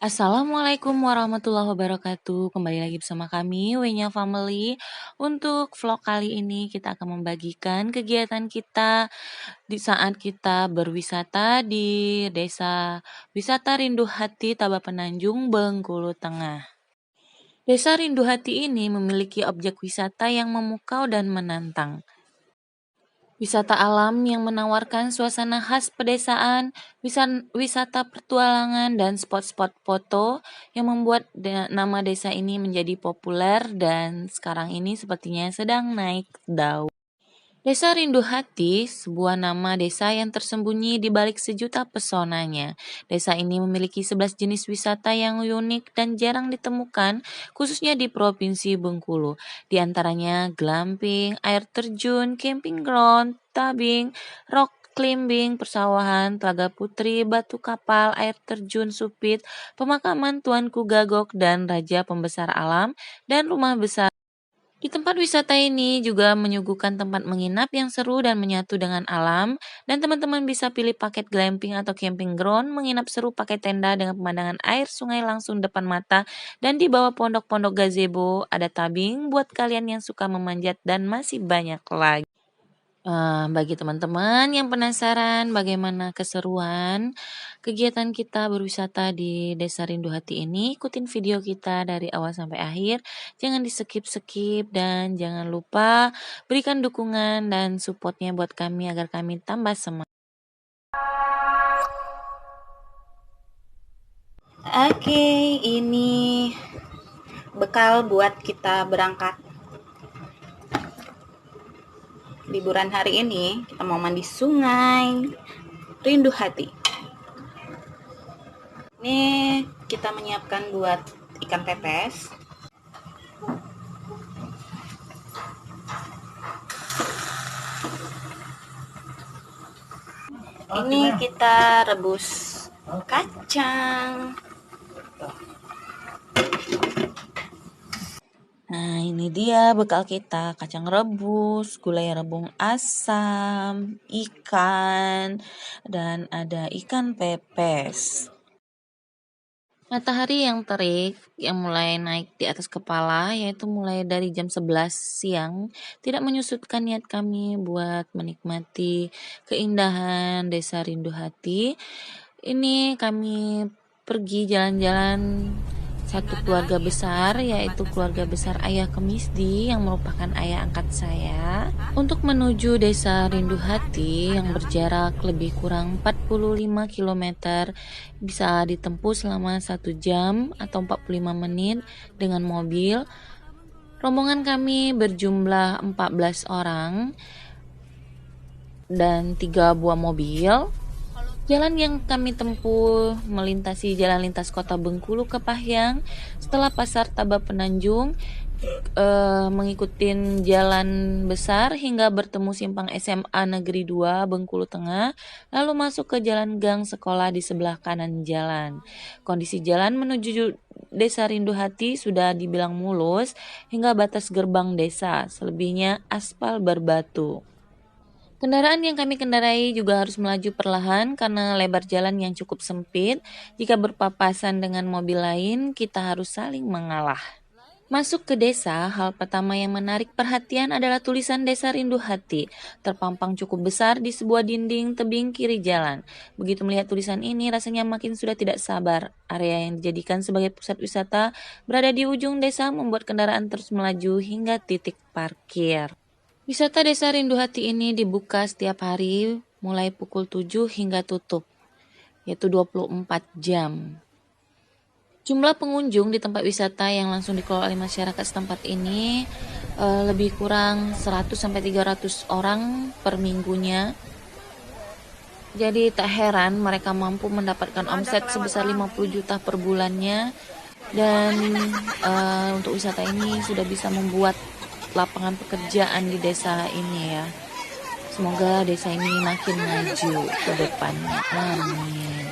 Assalamualaikum warahmatullahi wabarakatuh. Kembali lagi bersama kami, Wenya Family. Untuk vlog kali ini kita akan membagikan kegiatan kita di saat kita berwisata di Desa Wisata Rindu Hati Tabapenanjung, Bengkulu Tengah. Desa Rindu Hati ini memiliki objek wisata yang memukau dan menantang. Wisata alam yang menawarkan suasana khas pedesaan, wisata petualangan, dan spot-spot foto yang membuat nama desa ini menjadi populer dan sekarang ini sepertinya sedang naik daun. Desa Rindu Hati, sebuah nama desa yang tersembunyi di balik sejuta pesonanya. Desa ini memiliki 11 jenis wisata yang unik dan jarang ditemukan, khususnya di Provinsi Bengkulu. Di antaranya glamping, air terjun, camping ground, tubing, rock climbing, persawahan, Telaga Putri, batu kapal, air terjun Supit, pemakaman Tuanku Gagok dan Raja Pembesar Alam, dan rumah besar. Di tempat wisata ini juga menyuguhkan tempat menginap yang seru dan menyatu dengan alam, dan teman-teman bisa pilih paket glamping atau camping ground, menginap seru pakai tenda dengan pemandangan air sungai langsung depan mata, dan di bawah pondok-pondok gazebo ada tabing buat kalian yang suka memanjat dan masih banyak lagi. Bagi teman-teman yang penasaran bagaimana keseruan kegiatan kita berwisata di Desa Rindu Hati ini, ikutin video kita dari awal sampai akhir. Jangan di-skip-skip dan jangan lupa berikan dukungan dan supportnya buat kami agar kami tambah semangat. Oke, ini bekal buat kita berangkat liburan hari ini. Kita mau mandi sungai Rindu Hati. Ini kita menyiapkan buat ikan pepes. Ini kita rebus kacang. Nah, ini dia bekal kita, kacang rebus, gulai rebung asam, ikan, dan ada ikan pepes. Matahari yang terik yang mulai naik di atas kepala, yaitu mulai dari jam 11 siang, tidak menyusutkan niat kami buat menikmati keindahan Desa Rindu Hati. Ini kami pergi jalan-jalan satu keluarga besar, yaitu keluarga besar Ayah Kemisdi yang merupakan ayah angkat saya, untuk menuju Desa Rindu Hati yang berjarak lebih kurang 45 km, bisa ditempuh selama 1 jam atau 45 menit dengan mobil. Rombongan kami berjumlah 14 orang dan 3 buah mobil. Jalan yang kami tempuh melintasi jalan lintas kota Bengkulu ke Pahyang, setelah pasar Tabapenanjung, mengikuti jalan besar hingga bertemu simpang SMA Negeri 2 Bengkulu Tengah, lalu masuk ke jalan gang sekolah di sebelah kanan jalan. Kondisi jalan menuju Desa Rindu Hati sudah dibilang mulus hingga batas gerbang desa, selebihnya aspal berbatu. Kendaraan yang kami kendarai juga harus melaju perlahan karena lebar jalan yang cukup sempit. Jika berpapasan dengan mobil lain, kita harus saling mengalah. Masuk ke desa, hal pertama yang menarik perhatian adalah tulisan Desa Rindu Hati, terpampang cukup besar di sebuah dinding tebing kiri jalan. Begitu melihat tulisan ini, rasanya makin sudah tidak sabar. Area yang dijadikan sebagai pusat wisata berada di ujung desa, membuat kendaraan terus melaju hingga titik parkir. Wisata Desa Rindu Hati ini dibuka setiap hari mulai pukul 7 hingga tutup, yaitu 24 jam. Jumlah pengunjung di tempat wisata yang langsung dikelola oleh masyarakat setempat ini lebih kurang 100-300 orang per minggunya. Jadi tak heran mereka mampu mendapatkan omset sebesar 50 juta per bulannya. Dan untuk wisata ini sudah bisa membuat lapangan pekerjaan di desa ini ya. Semoga desa ini makin maju ke depannya. Amin.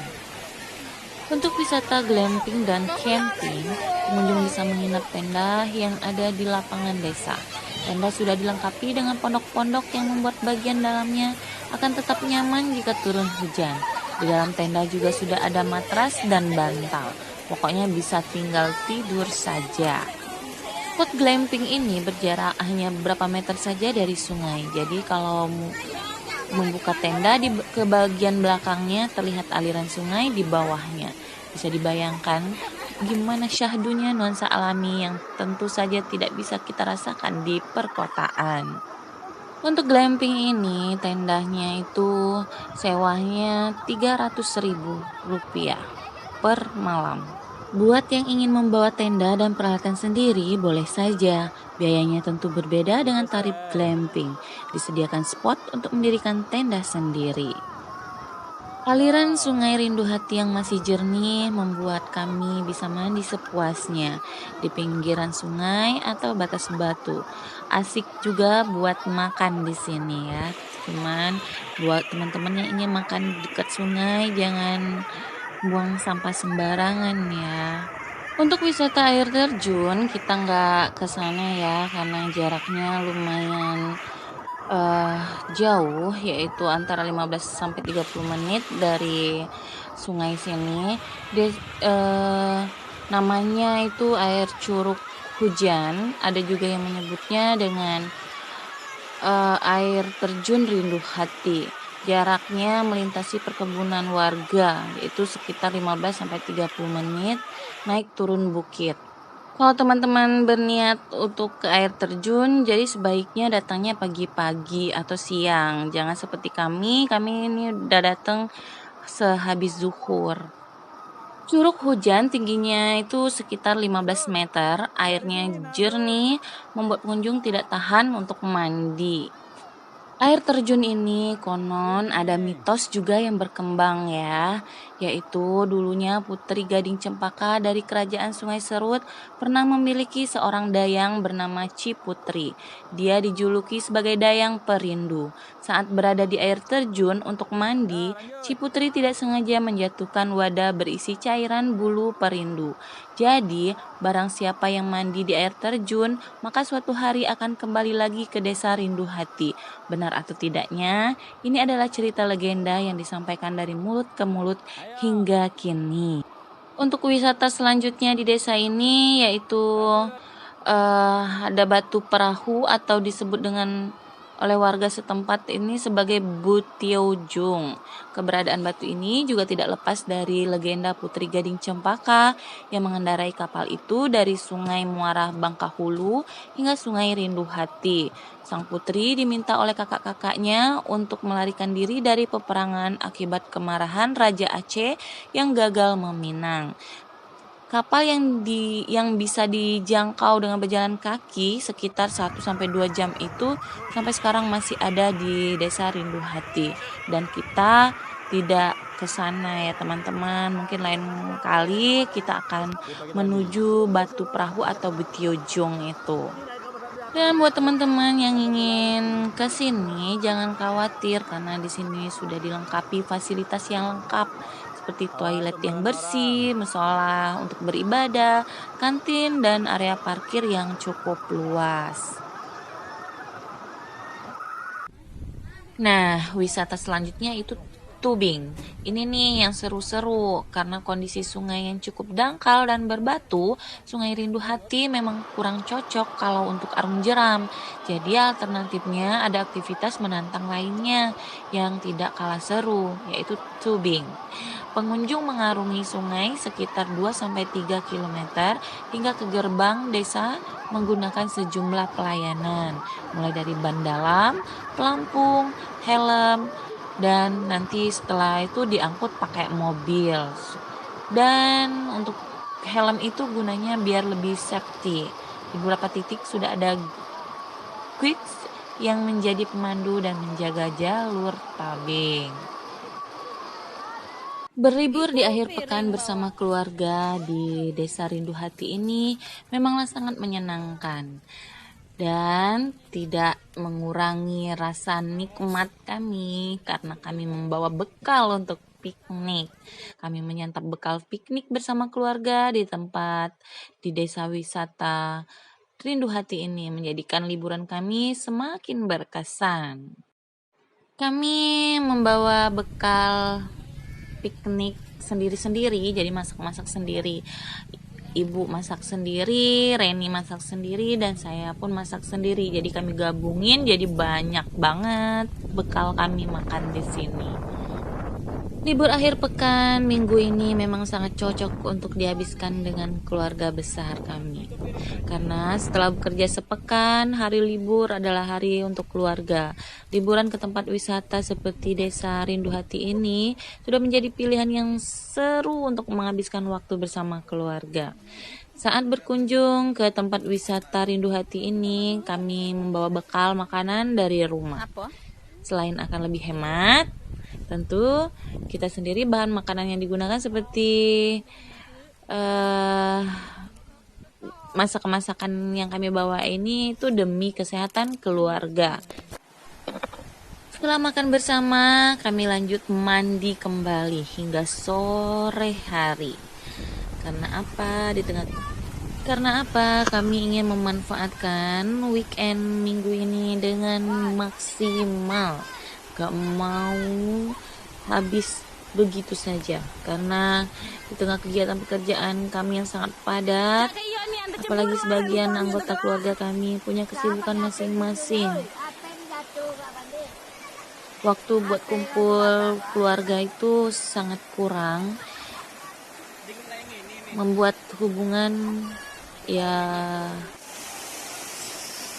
Untuk wisata glamping dan camping, pengunjung bisa menginap tenda yang ada di lapangan desa. Tenda sudah dilengkapi dengan pondok-pondok yang membuat bagian dalamnya akan tetap nyaman jika turun hujan. Di dalam tenda juga sudah ada matras dan bantal. Pokoknya bisa tinggal tidur saja. Spot glamping ini berjarak hanya beberapa meter saja dari sungai. Jadi kalau membuka tenda ke bagian belakangnya terlihat aliran sungai di bawahnya. Bisa dibayangkan gimana syahdunya nuansa alami yang tentu saja tidak bisa kita rasakan di perkotaan. Untuk glamping ini tendanya itu sewanya Rp300.000 per malam. Buat yang ingin membawa tenda dan peralatan sendiri boleh saja. Biayanya tentu berbeda dengan tarif glamping. Disediakan spot untuk mendirikan tenda sendiri. Aliran sungai Rindu Hati yang masih jernih membuat kami bisa mandi sepuasnya di pinggiran sungai atau batas batu. Asik juga buat makan di sini ya. Cuman buat teman-teman yang ingin makan dekat sungai jangan buang sampah sembarangan ya. Untuk wisata air terjun kita nggak ke sana ya karena jaraknya lumayan eh, jauh, yaitu antara 15 sampai 30 menit dari sungai sini. Namanya itu air curug hujan, ada juga yang menyebutnya dengan air terjun Rindu Hati. Jaraknya melintasi perkebunan warga, yaitu sekitar 15 sampai 30 menit naik turun bukit. Kalau teman-teman berniat untuk ke air terjun, jadi sebaiknya datangnya pagi-pagi atau siang. Jangan seperti kami ini udah datang sehabis zuhur. Curug hujan tingginya itu sekitar 15 meter, airnya jernih, membuat pengunjung tidak tahan untuk mandi. Air terjun ini konon ada mitos juga yang berkembang ya, yaitu dulunya Putri Gading Cempaka dari Kerajaan Sungai Serut pernah memiliki seorang dayang bernama Ciputri. Dia dijuluki sebagai dayang perindu. Saat berada di air terjun untuk mandi, Ciputri tidak sengaja menjatuhkan wadah berisi cairan bulu perindu. Jadi, barang siapa yang mandi di air terjun, maka suatu hari akan kembali lagi ke desa Rindu Hati. Benar atau tidaknya, ini adalah cerita legenda yang disampaikan dari mulut ke mulut hingga kini. Untuk wisata selanjutnya di desa ini yaitu ada batu perahu atau disebut dengan oleh warga setempat ini sebagai Butiojung. Keberadaan batu ini juga tidak lepas dari legenda Putri Gading Cempaka yang mengendarai kapal itu dari Sungai Muara Bangkahulu hingga Sungai Rindu Hati. Sang putri diminta oleh kakak-kakaknya untuk melarikan diri dari peperangan akibat kemarahan Raja Aceh yang gagal meminang. Kapal yang bisa dijangkau dengan berjalan kaki sekitar 1-2 jam itu sampai sekarang masih ada di Desa Rindu Hati dan kita tidak ke sana ya teman-teman. Mungkin lain kali kita akan menuju Batu Perahu atau Butiojong itu. Dan buat teman-teman yang ingin ke sini jangan khawatir karena di sini sudah dilengkapi fasilitas yang lengkap seperti toilet yang bersih, musola untuk beribadah, kantin dan area parkir yang cukup luas. Nah, wisata selanjutnya itu tubing. Ini nih yang seru-seru karena kondisi sungai yang cukup dangkal dan berbatu, Sungai Rindu Hati memang kurang cocok kalau untuk arung jeram. Jadi alternatifnya ada aktivitas menantang lainnya yang tidak kalah seru, yaitu tubing. Pengunjung mengarungi sungai sekitar 2-3 km hingga ke gerbang desa menggunakan sejumlah pelayanan, mulai dari ban dalam, pelampung, helm, dan nanti setelah itu diangkut pakai mobil. Dan untuk helm itu gunanya biar lebih safety. Di beberapa titik sudah ada guides yang menjadi pemandu dan menjaga jalur tubing. Berlibur di akhir pekan bersama keluarga di Desa Rindu Hati ini memanglah sangat menyenangkan dan tidak mengurangi rasa nikmat kami karena kami membawa bekal untuk piknik. Kami menyantap bekal piknik bersama keluarga di tempat di desa wisata Rindu Hati ini menjadikan liburan kami semakin berkesan. Kami membawa bekal piknik sendiri-sendiri, jadi masak-masak sendiri. Ibu masak sendiri, Reni masak sendiri, dan saya pun masak sendiri. Jadi kami gabungin, jadi banyak banget bekal kami makan di sini. Libur akhir pekan minggu ini memang sangat cocok untuk dihabiskan dengan keluarga besar kami. Karena setelah bekerja sepekan, hari libur adalah hari untuk keluarga. Liburan ke tempat wisata seperti Desa Rindu Hati ini sudah menjadi pilihan yang seru untuk menghabiskan waktu bersama keluarga. Saat berkunjung ke tempat wisata Rindu Hati ini, kami membawa bekal makanan dari rumah. Selain akan lebih hemat, tentu kita sendiri bahan makanan yang digunakan seperti masakan yang kami bawa ini itu demi kesehatan keluarga. Setelah makan bersama, kami lanjut mandi kembali hingga sore hari. Karena apa? Kami ingin memanfaatkan weekend minggu ini dengan maksimal. Gak mau habis begitu saja, karena di tengah kegiatan pekerjaan kami yang sangat padat, apalagi sebagian anggota keluarga kami punya kesibukan masing-masing. Waktu buat kumpul keluarga itu sangat kurang, membuat hubungan ya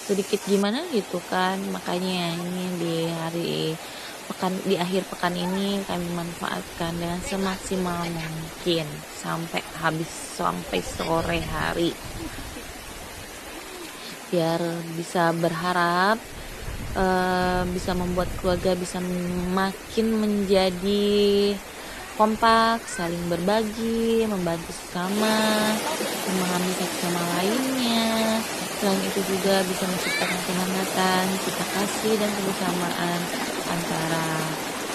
sedikit gimana gitu kan. Makanya ini di akhir pekan ini kami manfaatkan dengan semaksimal mungkin sampai sore hari, biar bisa berharap bisa membuat keluarga bisa makin menjadi kompak, saling berbagi, membantu sesama, memahami satu sama lainnya. Selain itu juga bisa menciptakan kehangatan, cita kasih dan kebersamaan antara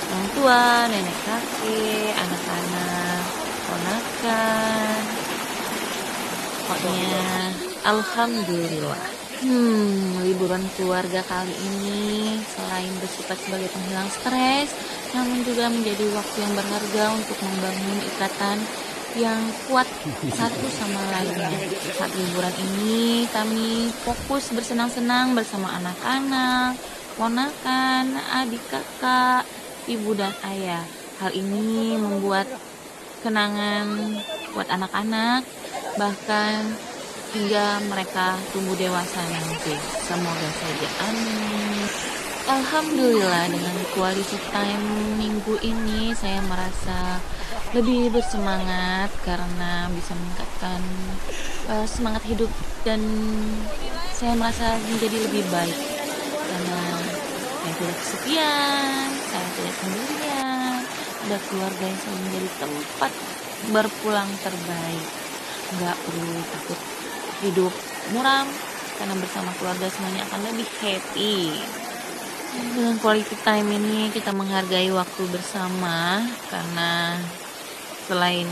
orang tua, nenek kakek, anak-anak, ponakan. Pokoknya alhamdulillah. Liburan keluarga kali ini selain bersifat sebagai penghilang stres, namun juga menjadi waktu yang berharga untuk membangun ikatan yang kuat satu sama lainnya. Saat liburan ini kami fokus bersenang-senang bersama anak-anak, ponakan, adik kakak, ibu dan ayah. Hal ini membuat kenangan buat anak-anak, bahkan hingga mereka tumbuh dewasa nanti. Semoga saja, amin. Alhamdulillah, dengan quality time minggu ini saya merasa lebih bersemangat karena bisa meningkatkan semangat hidup, dan saya merasa menjadi lebih baik karena saya tidak kesepian, saya tidak sendirian, ada keluarga yang selalu menjadi tempat berpulang terbaik. Nggak perlu takut hidup muram, karena bersama keluarga semuanya akan lebih happy. Dengan quality time ini kita menghargai waktu bersama, karena selain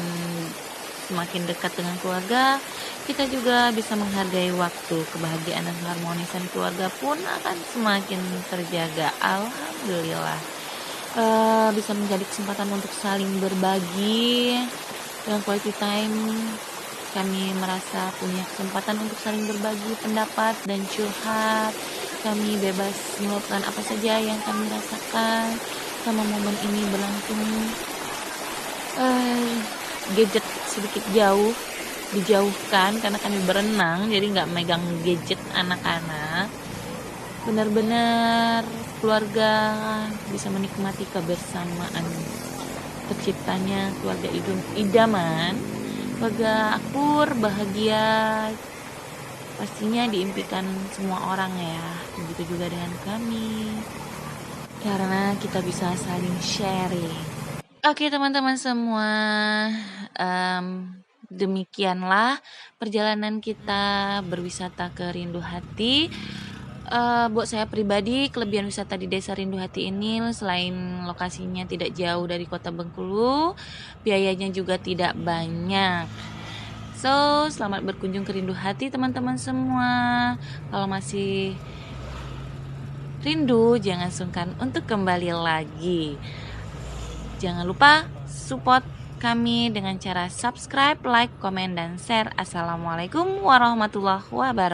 semakin dekat dengan keluarga, kita juga bisa menghargai waktu. Kebahagiaan dan keharmonisan keluarga pun akan semakin terjaga. Alhamdulillah. Bisa menjadi kesempatan untuk saling berbagi. Dengan quality time kami merasa punya kesempatan untuk saling berbagi pendapat dan curhat. Kami bebas meluapkan apa saja yang kami rasakan sama momen ini berlangsung. Gadget sedikit dijauhkan karena kami berenang, jadi nggak megang gadget anak-anak. Benar-benar keluarga bisa menikmati kebersamaan. Terciptanya keluarga idaman, keluarga akur, bahagia, pastinya diimpikan semua orang ya. Begitu juga dengan kami, karena kita bisa saling sharing. Oke teman-teman semua, demikianlah perjalanan kita berwisata ke Rindu Hati. Buat saya pribadi, kelebihan wisata di Desa Rindu Hati ini selain lokasinya tidak jauh dari kota Bengkulu, biayanya juga tidak banyak. So, selamat berkunjung ke Rindu Hati teman-teman semua. Kalau masih rindu, jangan sungkan untuk kembali lagi. Jangan lupa support kami dengan cara subscribe, like, komen, dan share. Assalamualaikum warahmatullahi wabarakatuh.